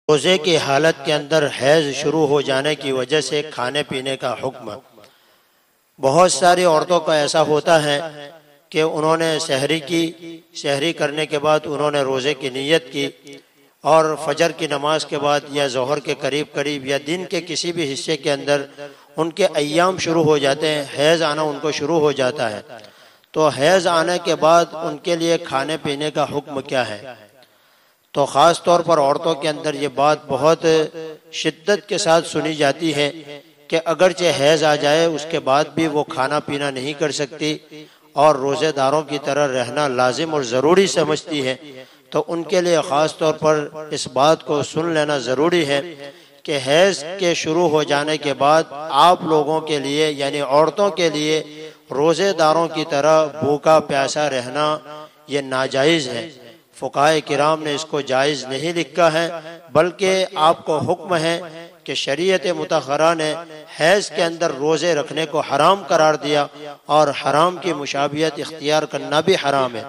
روزے کی حالت کے اندر حیض شروع ہو جانے کی وجہ سے کھانے پینے کا حکم۔ بہت ساری عورتوں کا ایسا ہوتا ہے کہ انہوں نے سحری کرنے کے بعد انہوں نے روزے کی نیت کی اور فجر کی نماز کے بعد یا ظہر کے قریب یا دن کے کسی بھی حصے کے اندر ان کے ایام شروع ہو جاتے ہیں، حیض آنا ان کو شروع ہو جاتا ہے۔ تو حیض آنے کے بعد ان کے لیے کھانے پینے کا حکم کیا ہے؟ تو خاص طور پر عورتوں کے اندر یہ بات بہت شدت کے ساتھ سنی جاتی ہے کہ اگرچہ حیض آ جائے اس کے بعد بھی وہ کھانا پینا نہیں کر سکتی اور روزے داروں کی طرح رہنا لازم اور ضروری سمجھتی ہے۔ تو ان کے لیے خاص طور پر اس بات کو سن لینا ضروری ہے کہ حیض کے شروع ہو جانے کے بعد آپ لوگوں کے لیے یعنی عورتوں کے لیے روزے داروں کی طرح بھوکا پیاسا رہنا یہ ناجائز ہے۔ فقہائے کرام نے اس کو جائز نہیں لکھا ہے، بلکہ آپ کو حکم ہے کہ شریعت مطہرہ نے حیض کے اندر روزے رکھنے کو حرام قرار دیا اور حرام کی مشابہت اختیار کرنا بھی حرام ہے۔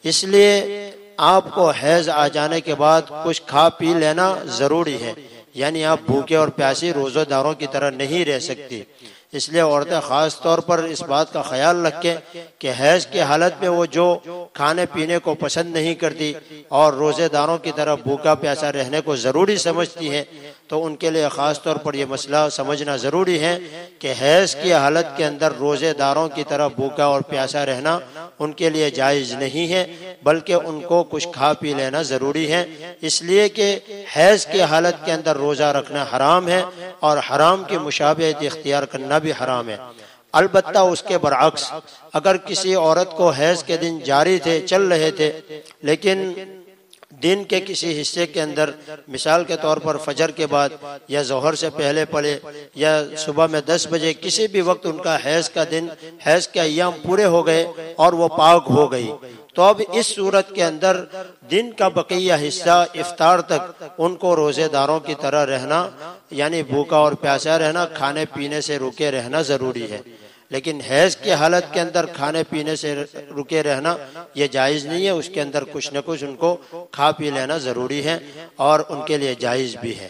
اس لیے آپ کو حیض آ جانے کے بعد کچھ کھا پی لینا ضروری ہے، یعنی آپ بھوکے اور پیاسی روزہ داروں کی طرح نہیں رہ سکتی۔ اس لیے عورتیں خاص طور پر اس بات کا خیال رکھیں کہ حیض کی حالت میں وہ جو کھانے پینے کو پسند نہیں کرتی اور روزے داروں کی طرح بھوکا پیاسا رہنے کو ضروری سمجھتی ہے، تو ان کے لیے خاص طور پر یہ مسئلہ سمجھنا ضروری ہے کہ حیض کی حالت کے اندر روزے داروں کی طرح بھوکا اور پیاسا رہنا ان کے لیے جائز نہیں ہے، بلکہ ان کو کچھ کھا پی لینا ضروری ہے، اس لیے کہ حیض کی حالت کے اندر روزہ رکھنا حرام ہے اور حرام کی مشابہت اختیار کرنا بھی حرام ہے۔ البتہ اس کے برعکس اگر کسی عورت کو حیض کے دن جاری تھے، چل رہے تھے، لیکن دن کے کسی حصے کے اندر مثال کے طور پر فجر کے بعد یا ظہر سے پہلے پڑے یا صبح میں 10 بجے کسی بھی وقت ان کا حیض کے ایام پورے ہو گئے اور وہ پاک ہو گئی، تو اب اس صورت کے اندر دن کا بقیہ حصہ افطار تک ان کو روزے داروں کی طرح رہنا یعنی بھوکا اور پیاسا رہنا، کھانے پینے سے رکے رہنا ضروری ہے۔ لیکن حیض کی حالت کے اندر کھانے پینے سے رکے رہنا یہ جائز نہیں ہے، اس کے اندر کچھ نہ کچھ ان کو کھا پی لینا ضروری ہے اور ان کے لیے جائز بھی ہے۔